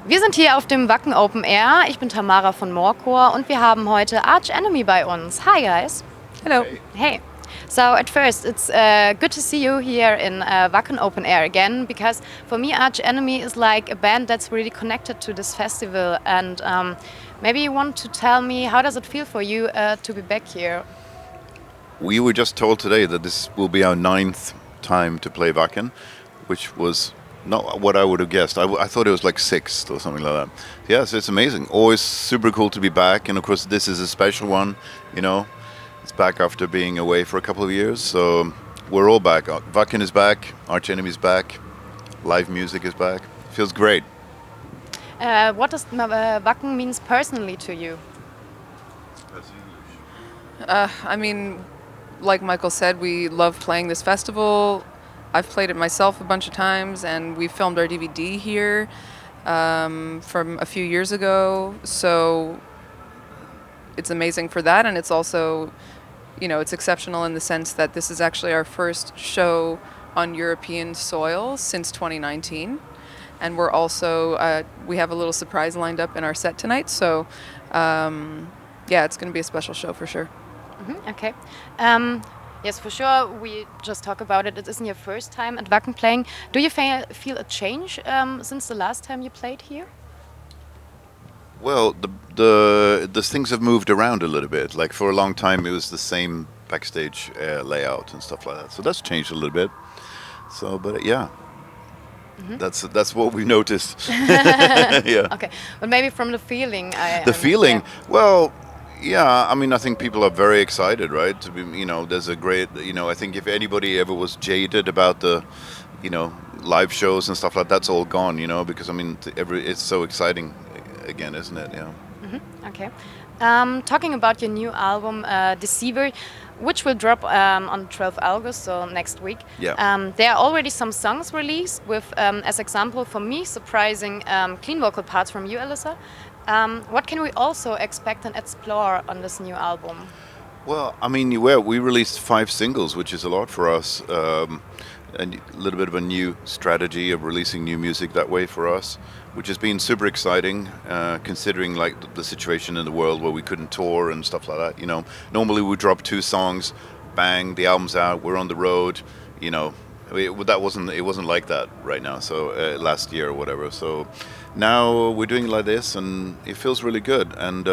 Wir sind hier auf dem Wacken Open Air. Ich bin Tamara von MoreCore und wir haben heute Arch Enemy bei uns. Hi guys. Hello. Hey. So at first it's good to see you here in Wacken Open Air again, because for me Arch Enemy is like a band that's really connected to this festival, and maybe you want to tell me how does it feel for you to be back here? We were just told today that this will be our 9th time to play Wacken, which was not what I would have guessed. I thought it was like 6th or something like that. Yes, it's amazing. Always super cool to be back, and of course this is a special one, you know. It's back after being away for a couple of years, so we're all back. Wacken is back, Arch Enemy is back, live music is back. Feels great. What does Wacken means personally to you? I mean, like Michael said, we love playing this festival. I've played it myself a bunch of times, and we filmed our DVD here from a few years ago. So it's amazing for that, and it's also, you know, it's exceptional in the sense that this is actually our first show on European soil since 2019. And we're also, we have a little surprise lined up in our set tonight. So, yeah, it's going to be a special show for sure. Mm-hmm, okay. Yes, for sure. We just talk about it. It isn't your first time at Wacken playing. Do you feel a change since the last time you played here? Well, the things have moved around a little bit. Like for a long time, it was the same backstage layout and stuff like that. So that's changed a little bit. So, but yeah, that's what we noticed. Yeah. Okay, but maybe from the feeling. Feeling. Yeah. Well, yeah. I mean, I think people are very excited, right? To be, you know, there's a great, you know, I think if anybody ever was jaded about the, you know, live shows and stuff like that's all gone, you know, because I mean, it's so exciting again, isn't it? Yeah. Mm-hmm. Okay. Talking about your new album, Deceivers, which will drop on 12th August, so next week. Yeah. There are already some songs released with, as example, for me, surprising clean vocal parts from you, Alissa. What can we also expect and explore on this new album? Well, I mean, we released 5 singles, which is a lot for us. And a little bit of a new strategy of releasing new music that way for us, which has been super exciting, considering like the situation in the world where we couldn't tour and stuff like that. You know, normally we drop 2 songs, bang, the album's out, we're on the road. You know, it wasn't like that right now. So last year or whatever. So now we're doing it like this, and it feels really good. And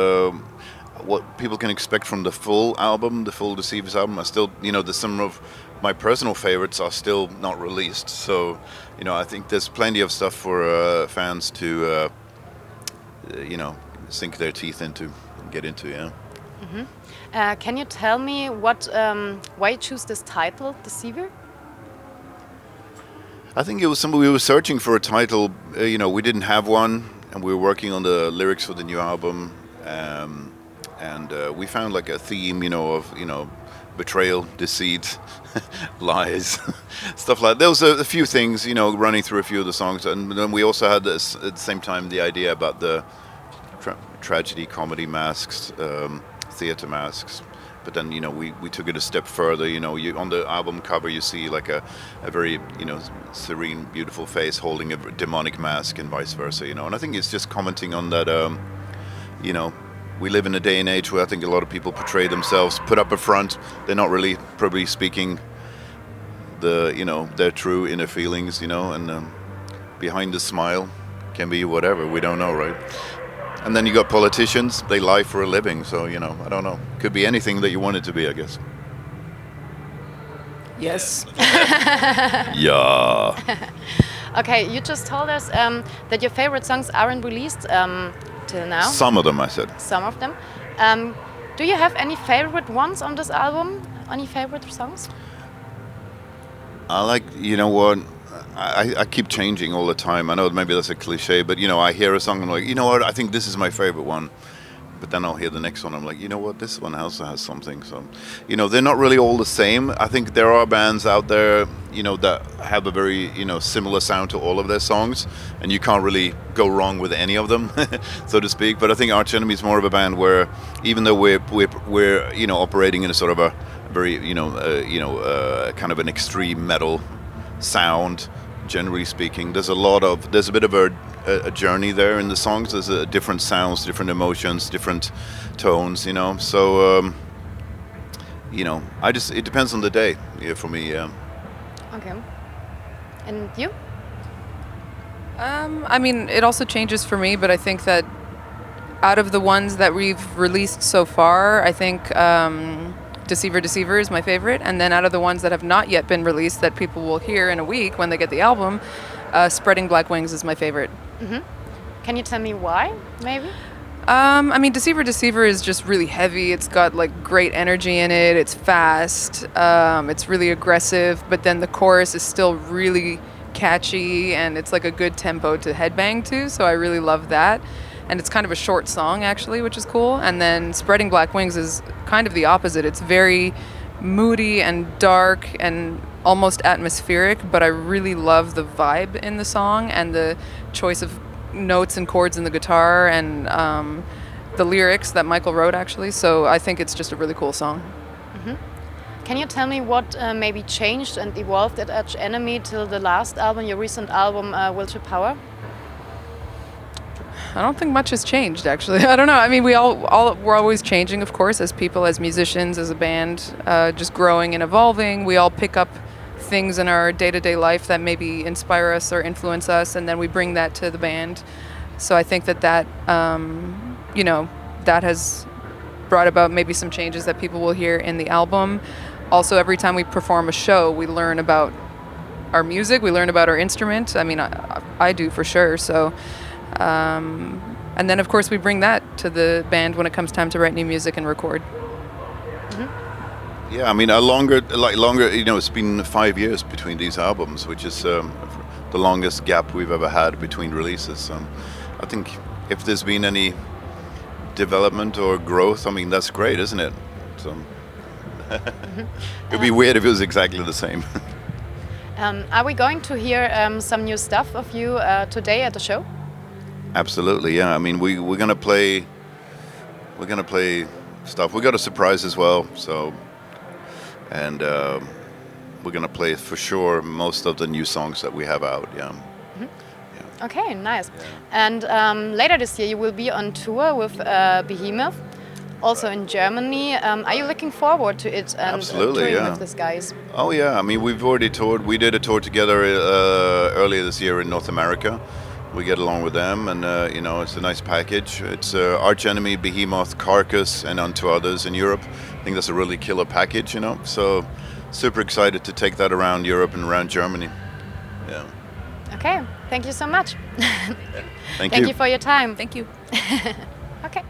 what people can expect from the full album, the full Deceivers album, are still, you know, some of my personal favorites are still not released. So, you know, I think there's plenty of stuff for fans to, you know, sink their teeth into and get into, yeah. Mm-hmm. Can you tell me why you choose this title, Deceiver? I think it was we were searching for a title, you know, we didn't have one, and we were working on the lyrics for the new album, and we found like a theme, you know, of, you know, betrayal, deceit, lies, stuff like that. There was a few things, you know, running through a few of the songs, and then we also had this, at the same time, the idea about the tragedy, comedy masks, theater masks. But then, you know, we took it a step further. You know, on the album cover you see like a very, you know, serene, beautiful face holding a demonic mask, and vice versa. You know, and I think it's just commenting on that. You know, we live in a day and age where I think a lot of people portray themselves, put up a front. They're not really probably speaking you know, their true inner feelings. You know, and behind the smile can be whatever, we don't know, right? And then you got politicians, they lie for a living, so, you know, I don't know. Could be anything that you want it to be, I guess. Yes. Yeah. Okay, you just told us that your favorite songs aren't released till now. Some of them, I said. Some of them. Do you have any favorite ones on this album? Any favorite songs? I like, you know what, I keep changing all the time. I know maybe that's a cliche, but, you know, I hear a song and I'm like, you know what, I think this is my favorite one. But then I'll hear the next one, I'm like, you know what, this one also has something. So, you know, they're not really all the same. I think there are bands out there, you know, that have a very, you know, similar sound to all of their songs, and you can't really go wrong with any of them, so to speak. But I think Arch Enemy is more of a band where, even though we're you know, operating in a sort of a very, kind of an extreme metal sound, generally speaking, there's a bit of a a journey there in the songs. There's different sounds, different emotions, different tones, you know. So, you know, it depends on the day, yeah, for me. Yeah. Okay. And you? I mean, it also changes for me, but I think that out of the ones that we've released so far, I think Deceiver is my favorite. And then out of the ones that have not yet been released that people will hear in a week when they get the album, Spreading Black Wings is my favorite. Mm-hmm. Can you tell me why, maybe? I mean, Deceiver is just really heavy. It's got like great energy in it. It's fast. It's really aggressive, but then the chorus is still really catchy, and it's like a good tempo to headbang to. So I really love that. And it's kind of a short song, actually, which is cool. And then Spreading Black Wings is kind of the opposite. It's very moody and dark and almost atmospheric, but I really love the vibe in the song and the choice of notes and chords in the guitar and the lyrics that Michael wrote, actually. So I think it's just a really cool song. Mm-hmm. Can you tell me what maybe changed and evolved at Arch Enemy till the last album, your recent album, Will to Power? I don't think much has changed, actually. I don't know. I mean, we're always changing, of course, as people, as musicians, as a band, just growing and evolving. We all pick up things in our day-to-day life that maybe inspire us or influence us, and then we bring that to the band. So I think that you know, that has brought about maybe some changes that people will hear in the album. Also, every time we perform a show, we learn about our music, we learn about our instrument. I mean, I do for sure. So. And then, of course, we bring that to the band when it comes time to write new music and record. Mm-hmm. Yeah, I mean, longer, you know, it's been 5 years between these albums, which is the longest gap we've ever had between releases. I think if there's been any development or growth, I mean, that's great, isn't it? So it'd be weird if it was exactly the same. Are we going to hear some new stuff of you today at the show? Absolutely, yeah. I mean, we're gonna play stuff. We got a surprise as well, so, and we're gonna play for sure most of the new songs that we have out. Yeah. Mm-hmm. Yeah. Okay, nice. Yeah. And later this year you will be on tour with Behemoth, also in Germany. Are you looking forward to it and Absolutely, touring yeah. with these guys? Oh yeah. I mean, we've already toured. We did a tour together earlier this year in North America. We get along with them, and you know, it's a nice package. It's Arch Enemy, Behemoth, Carcass, and on two others in Europe. I think that's a really killer package, you know. So super excited to take that around Europe and around Germany. Yeah. Okay, thank you so much. Thank you. Thank you for your time. Thank you. Okay.